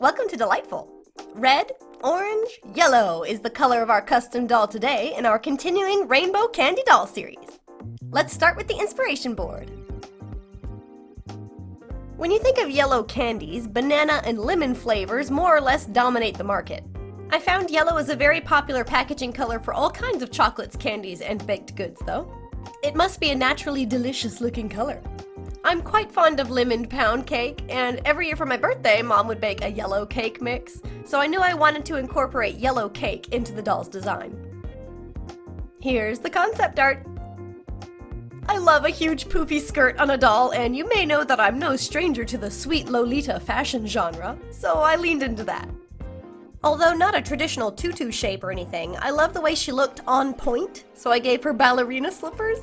welcome to Dollightful. Red, orange, yellow is the color of our custom doll today in our continuing Rainbow Candy Doll series. Let's start with the inspiration board. When you think of yellow candies, banana and lemon flavors more or less dominate the market. I found yellow is a very popular packaging color for all kinds of chocolates, candies, and baked goods though. It must be a naturally delicious looking color. I'm quite fond of lemon pound cake, and every year for my birthday, Mom would bake a yellow cake mix, so I knew I wanted to incorporate yellow cake into the doll's design. Here's the concept art. I love a huge poofy skirt on a doll, and you may know that I'm no stranger to the sweet Lolita fashion genre, so I leaned into that. Although not a traditional tutu shape or anything, I love the way she looked on point, so I gave her ballerina slippers.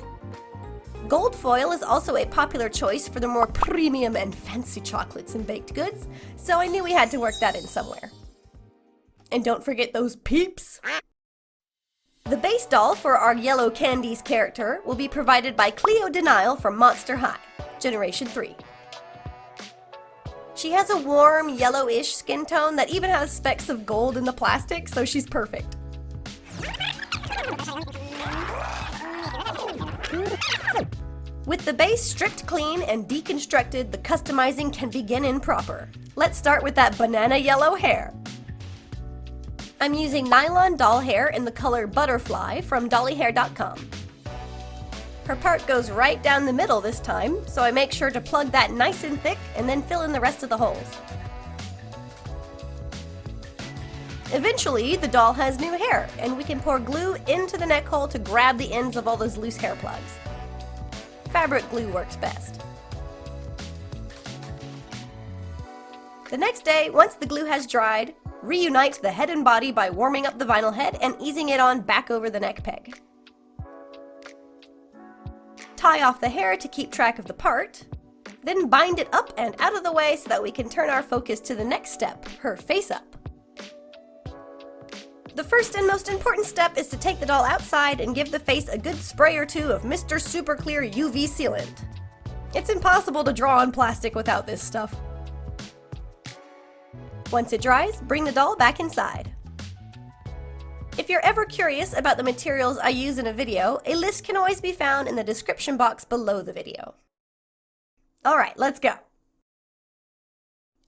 Gold foil is also a popular choice for the more premium and fancy chocolates and baked goods, so I knew we had to work that in somewhere. And don't forget those peeps! The base doll for our Yellow Candies character will be provided by Cleo de Nile from Monster High, Generation 3. She has a warm, yellowish skin tone that even has specks of gold in the plastic, so she's perfect. With the base stripped clean and deconstructed, the customizing can begin in proper. Let's start with that banana yellow hair. I'm using nylon doll hair in the color Butterfly from dollyhair.com. Her part goes right down the middle this time, so I make sure to plug that nice and thick and then fill in the rest of the holes. Eventually, the doll has new hair, and we can pour glue into the neck hole to grab the ends of all those loose hair plugs. Fabric glue works best. The next day, once the glue has dried, reunite the head and body by warming up the vinyl head and easing it on back over the neck peg. Tie off the hair to keep track of the part, then bind it up and out of the way so that we can turn our focus to the next step, her face up. The first and most important step is to take the doll outside and give the face a good spray or two of Mr.Super Clear UV sealant. It's impossible to draw on plastic without this stuff. Once it dries, bring the doll back inside. If you're ever curious about the materials I use in a video, a list can always be found in the description box below the video. Alright, let's go.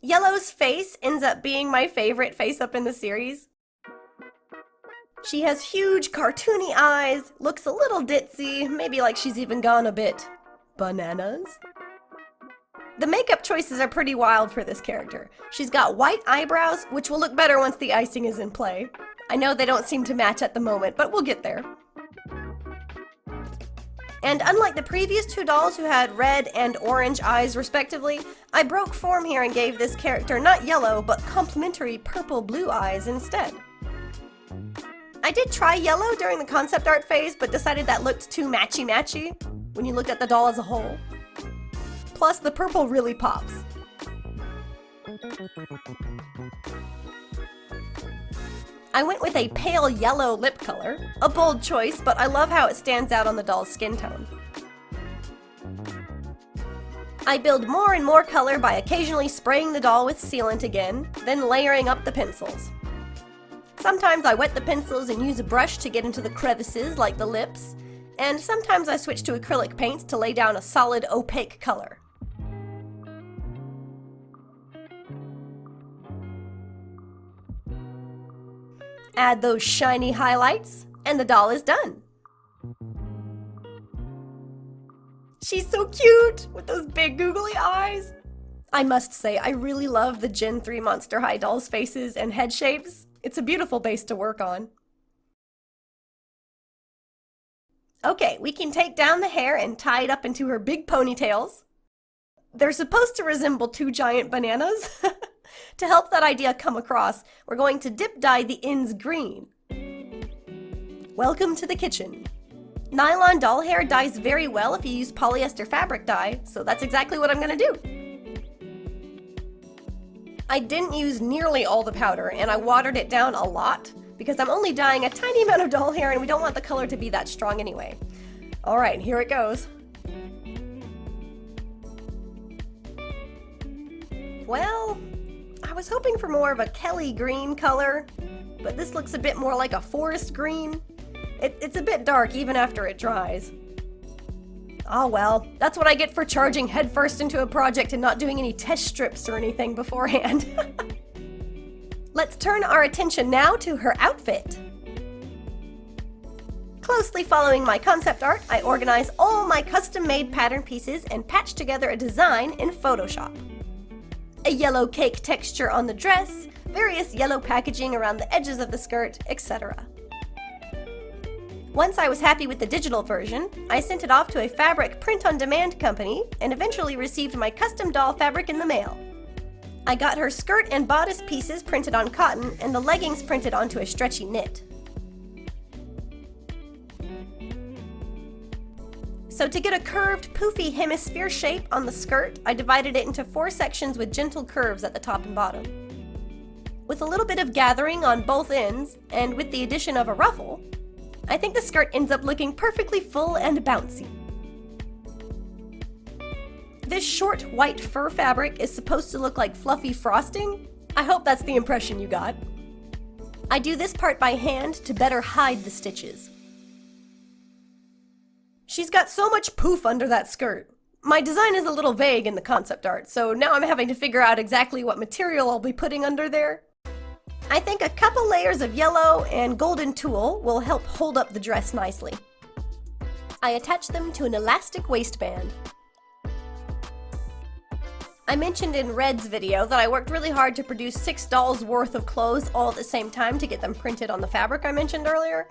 Yellow's face ends up being my favorite face up in the series. She has huge cartoony eyes, looks a little ditzy, maybe like she's even gone a bit bananas. The makeup choices are pretty wild for this character. She's got white eyebrows, which will look better once the icing is in play. I know they don't seem to match at the moment, but we'll get there. And unlike the previous two dolls who had red and orange eyes respectively, I broke form here and gave this character not yellow, but complementary purple-blue eyes instead. I did try yellow during the concept art phase, but decided that looked too matchy-matchy when you looked at the doll as a whole. Plus, the purple really pops. I went with a pale yellow lip color, a bold choice, but I love how it stands out on the doll's skin tone. I build more and more color by occasionally spraying the doll with sealant again, then layering up the pencils. Sometimes I wet the pencils and use a brush to get into the crevices like the lips, and sometimes I switch to acrylic paints to lay down a solid opaque color. Add those shiny highlights, and the doll is done. She's so cute with those big googly eyes. I must say, I really love the Gen 3 Monster High dolls' faces and head shapes. It's a beautiful base to work on. Okay, we can take down the hair and tie it up into her big ponytails. They're supposed to resemble two giant bananas. To help that idea come across, we're going to dip dye the ends green. Welcome to the kitchen. Nylon doll hair dyes very well if you use polyester fabric dye, so that's exactly what I'm gonna do. I didn't use nearly all the powder, and I watered it down a lot, because I'm only dyeing a tiny amount of doll hair and we don't want the color to be that strong anyway. Alright, here it goes. Well, I was hoping for more of a Kelly green color, but this looks a bit more like a forest green. It's a bit dark even after it dries. Oh well, that's what I get for charging headfirst into a project and not doing any test strips or anything beforehand. Let's turn our attention now to her outfit. Closely following my concept art, I organize all my custom-made pattern pieces and patch together a design in Photoshop. A yellow cake texture on the dress, various yellow packaging around the edges of the skirt, etc. Once I was happy with the digital version, I sent it off to a fabric print-on-demand company and eventually received my custom doll fabric in the mail. I got her skirt and bodice pieces printed on cotton and the leggings printed onto a stretchy knit. So to get a curved, poofy hemisphere shape on the skirt, I divided it into 4 sections with gentle curves at the top and bottom. With a little bit of gathering on both ends, and with the addition of a ruffle, I think the skirt ends up looking perfectly full and bouncy. This short white fur fabric is supposed to look like fluffy frosting. I hope that's the impression you got. I do this part by hand to better hide the stitches. She's got so much poof under that skirt. My design is a little vague in the concept art, so now I'm having to figure out exactly what material I'll be putting under there. I think a couple layers of yellow and golden tulle will help hold up the dress nicely. I attach them to an elastic waistband. I mentioned in Red's video that I worked really hard to produce 6 dolls worth of clothes all at the same time to get them printed on the fabric I mentioned earlier.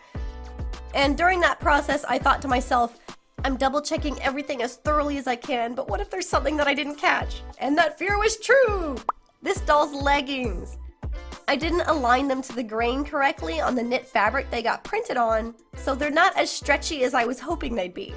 And during that process, I thought to myself, I'm double checking everything as thoroughly as I can, but what if there's something that I didn't catch? And that fear was true! This doll's leggings. I didn't align them to the grain correctly on the knit fabric they got printed on, so they're not as stretchy as I was hoping they'd be.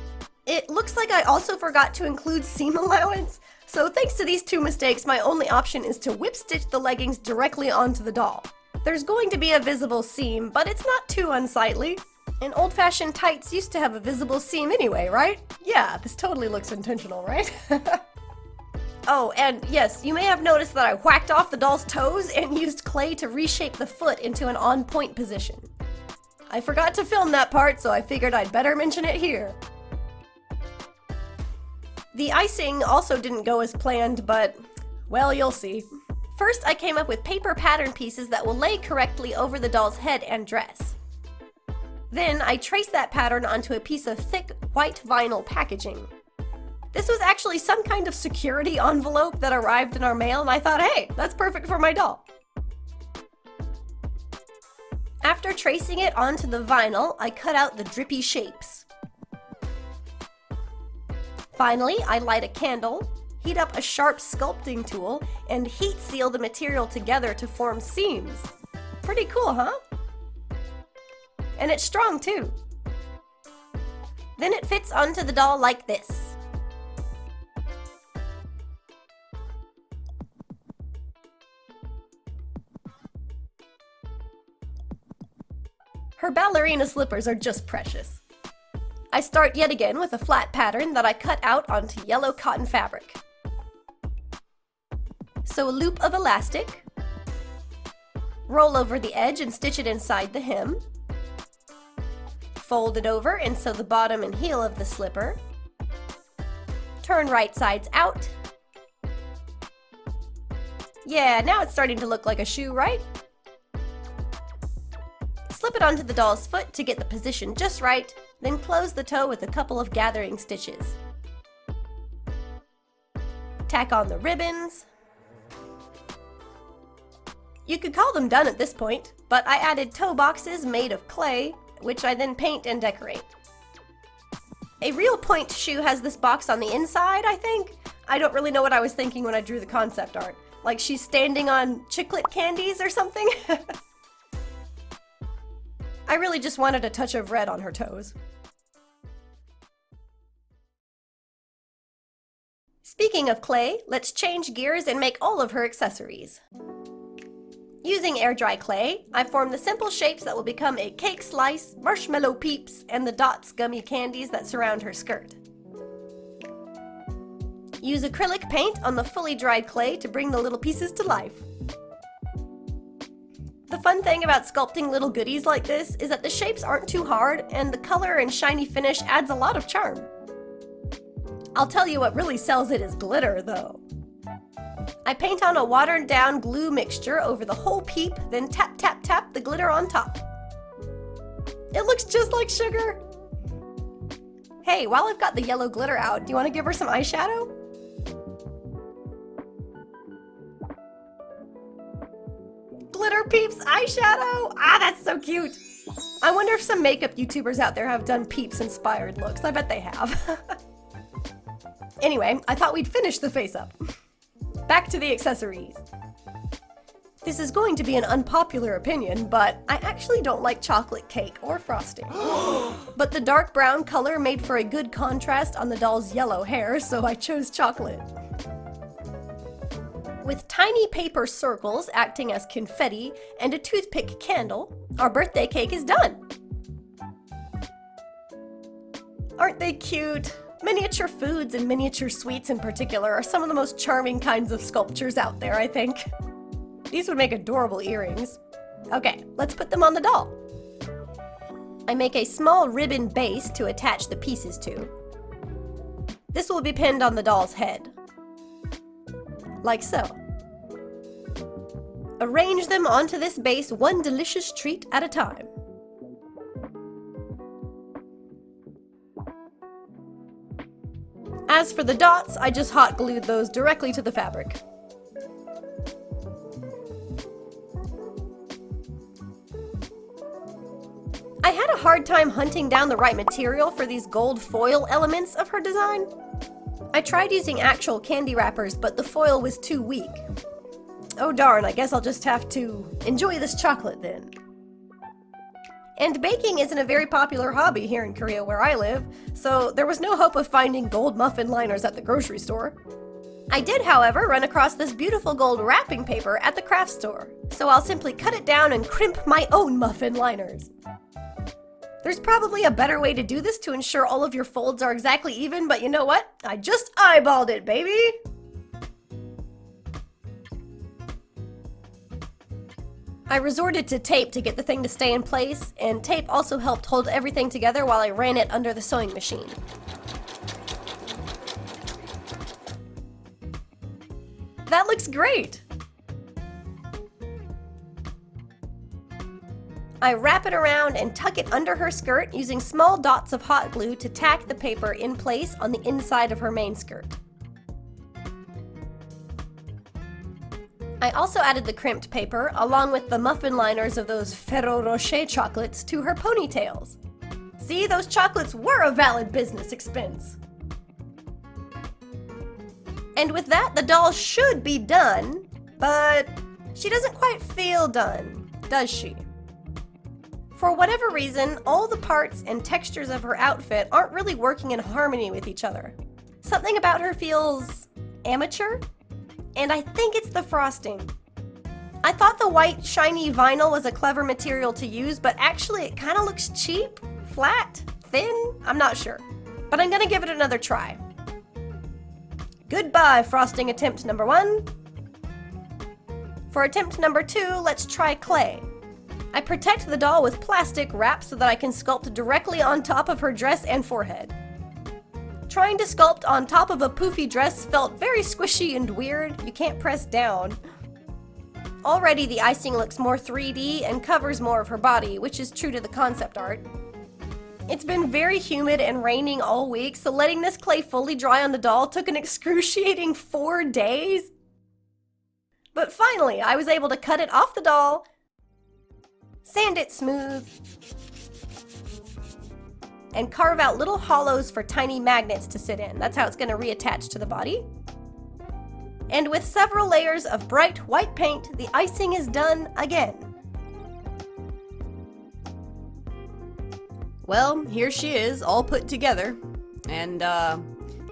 It looks like I also forgot to include seam allowance, so thanks to these 2 mistakes, my only option is to whip stitch the leggings directly onto the doll. There's going to be a visible seam, but it's not too unsightly. And old-fashioned tights used to have a visible seam anyway, right? Yeah, this totally looks intentional, right? Oh, and yes, you may have noticed that I whacked off the doll's toes and used clay to reshape the foot into an on-point position. I forgot to film that part, so I figured I'd better mention it here. The icing also didn't go as planned, but, well, you'll see. First, I came up with paper pattern pieces that will lay correctly over the doll's head and dress. Then I traced that pattern onto a piece of thick white vinyl packaging. This was actually some kind of security envelope that arrived in our mail, and I thought, hey, that's perfect for my doll. After tracing it onto the vinyl, I cut out the drippy shapes. Finally, I light a candle, heat up a sharp sculpting tool, and heat seal the material together to form seams. Pretty cool, huh? And it's strong too. Then it fits onto the doll like this. Her ballerina slippers are just precious. I start yet again with a flat pattern that I cut out onto yellow cotton fabric. Sew a loop of elastic, roll over the edge and stitch it inside the hem. Fold it over and sew the bottom and heel of the slipper. Turn right sides out. Yeah, now it's starting to look like a shoe, right? Slip it onto the doll's foot to get the position just right, then close the toe with a couple of gathering stitches. Tack on the ribbons. You could call them done at this point, but I added toe boxes made of clay, which I then paint and decorate. A real point shoe has this box on the inside, I think. I don't really know what I was thinking when I drew the concept art. Like she's standing on chiclet candies or something? I really just wanted a touch of red on her toes. Speaking of clay, let's change gears and make all of her accessories. Using air-dry clay, I formed the simple shapes that will become a cake slice, marshmallow peeps, and the dots gummy candies that surround her skirt. Use acrylic paint on the fully dried clay to bring the little pieces to life. The fun thing about sculpting little goodies like this is that the shapes aren't too hard and the color and shiny finish adds a lot of charm. I'll tell you what really sells it is glitter though. I paint on a watered down glue mixture over the whole peep, then tap tap tap the glitter on top. It looks just like sugar! Hey, while I've got the yellow glitter out, do you want to give her some eyeshadow? Glitter Peeps eyeshadow! Ah, that's so cute! I wonder if some makeup YouTubers out there have done Peeps inspired looks. I bet they have. Anyway, I thought we'd finish the face up. Back to the accessories. This is going to be an unpopular opinion, but I actually don't like chocolate cake or frosting. But the dark brown color made for a good contrast on the doll's yellow hair, so I chose chocolate. With tiny paper circles acting as confetti and a toothpick candle, our birthday cake is done. Aren't they cute? Miniature foods and miniature sweets in particular are some of the most charming kinds of sculptures out there, I think. These would make adorable earrings. Okay, let's put them on the doll. I make a small ribbon base to attach the pieces to. This will be pinned on the doll's head. Like so. Arrange them onto this base one delicious treat at a time. As for the dots, I just hot glued those directly to the fabric. I had a hard time hunting down the right material for these gold foil elements of her design. I tried using actual candy wrappers, but the foil was too weak. Oh darn, I guess I'll just have to enjoy this chocolate then. And baking isn't a very popular hobby here in Korea where I live, so there was no hope of finding gold muffin liners at the grocery store. I did, however, run across this beautiful gold wrapping paper at the craft store, so I'll simply cut it down and crimp my own muffin liners. There's probably a better way to do this to ensure all of your folds are exactly even, but you know what? I just eyeballed it, baby! I resorted to tape to get the thing to stay in place, and tape also helped hold everything together while I ran it under the sewing machine. That looks great! I wrap it around and tuck it under her skirt using small dots of hot glue to tack the paper in place on the inside of her main skirt. I also added the crimped paper, along with the muffin liners of those Ferrero Rocher chocolates, to her ponytails. See, those chocolates were a valid business expense. And with that, the doll should be done, but she doesn't quite feel done, does she? For whatever reason, all the parts and textures of her outfit aren't really working in harmony with each other. Something about her feels amateur? And I think it's the frosting. I thought the white, shiny vinyl was a clever material to use, but actually it kind of looks cheap, flat, thin, I'm not sure. But I'm gonna give it another try. Goodbye, frosting attempt number 1. For attempt number 2, let's try clay. I protect the doll with plastic wrap so that I can sculpt directly on top of her dress and forehead. Trying to sculpt on top of a poofy dress felt very squishy and weird. You can't press down. Already the icing looks more 3D and covers more of her body, which is true to the concept art. It's been very humid and raining all week, so letting this clay fully dry on the doll took an excruciating 4 days. But finally, I was able to cut it off the doll, sand it smooth, and carve out little hollows for tiny magnets to sit in. That's how it's going to reattach to the body. And with several layers of bright white paint, the icing is done again. Well, here she is, all put together. And,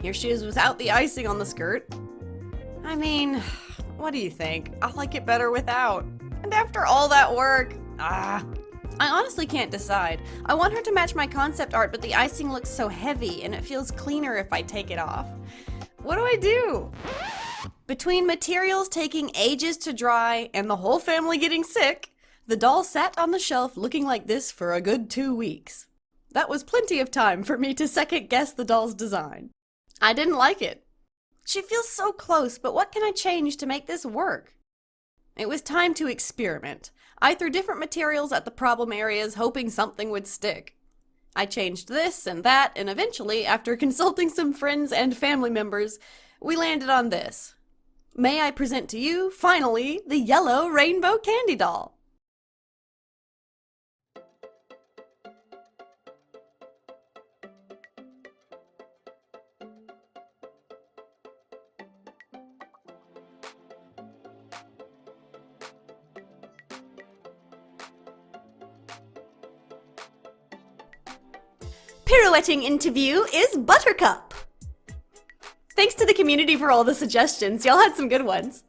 here she is without the icing on the skirt. I mean, what do you think? I like it better without. And after all that work, I honestly can't decide. I want her to match my concept art, but the icing looks so heavy and it feels cleaner if I take it off. What do I do? Between materials taking ages to dry and the whole family getting sick, The doll sat on the shelf looking like this for a good 2 weeks. That was plenty of time for me to second guess the doll's design. I didn't like it. She feels so close, but what can I change to make this work? It was time to experiment. I threw different materials at the problem areas, hoping something would stick. I changed this and that, and eventually, after consulting some friends and family members, we landed on this. May I present to you, finally, the yellow rainbow candy doll. Pirouetting into view is Buttercup. Thanks to the community for all the suggestions. Y'all had some good ones.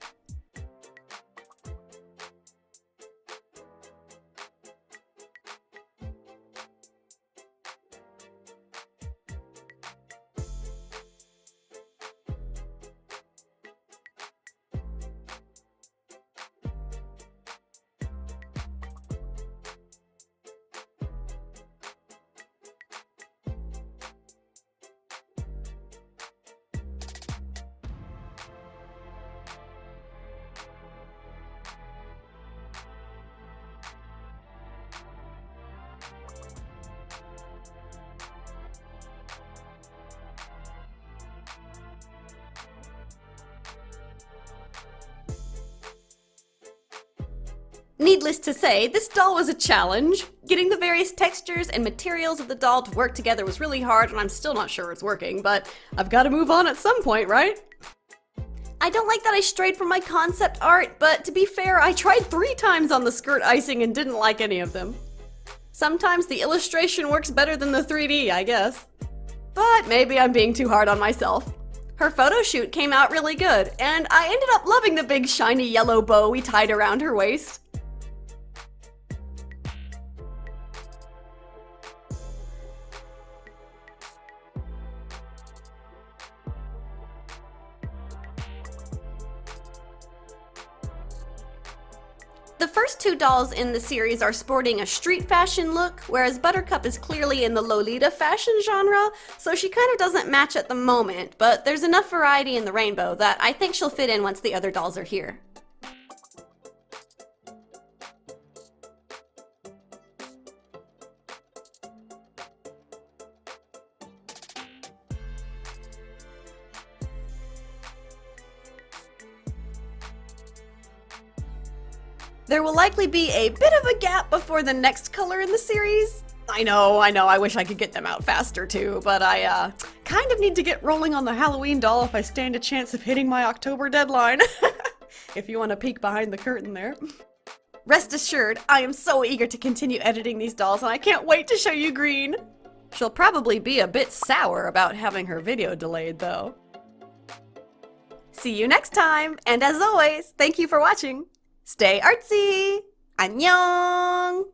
Needless to say, this doll was a challenge. Getting the various textures and materials of the doll to work together was really hard, and I'm still not sure it's working, but I've got to move on at some point, right? I don't like that I strayed from my concept art, but to be fair, I tried 3 times on the skirt icing and didn't like any of them. Sometimes the illustration works better than the 3D, I guess. But maybe I'm being too hard on myself. Her photo shoot came out really good, and I ended up loving the big shiny yellow bow we tied around her waist. The first 2 dolls in the series are sporting a street fashion look, whereas Buttercup is clearly in the Lolita fashion genre, so she kind of doesn't match at the moment, but there's enough variety in the rainbow that I think she'll fit in once the other dolls are here. There will likely be a bit of a gap before the next color in the series. I know, I wish I could get them out faster too, but I kind of need to get rolling on the Halloween doll if I stand a chance of hitting my October deadline. If you want to peek behind the curtain there. Rest assured, I am so eager to continue editing these dolls, and I can't wait to show you Green. She'll probably be a bit sour about having her video delayed though. See you next time, and as always, thank you for watching. Stay artsy! 안녕!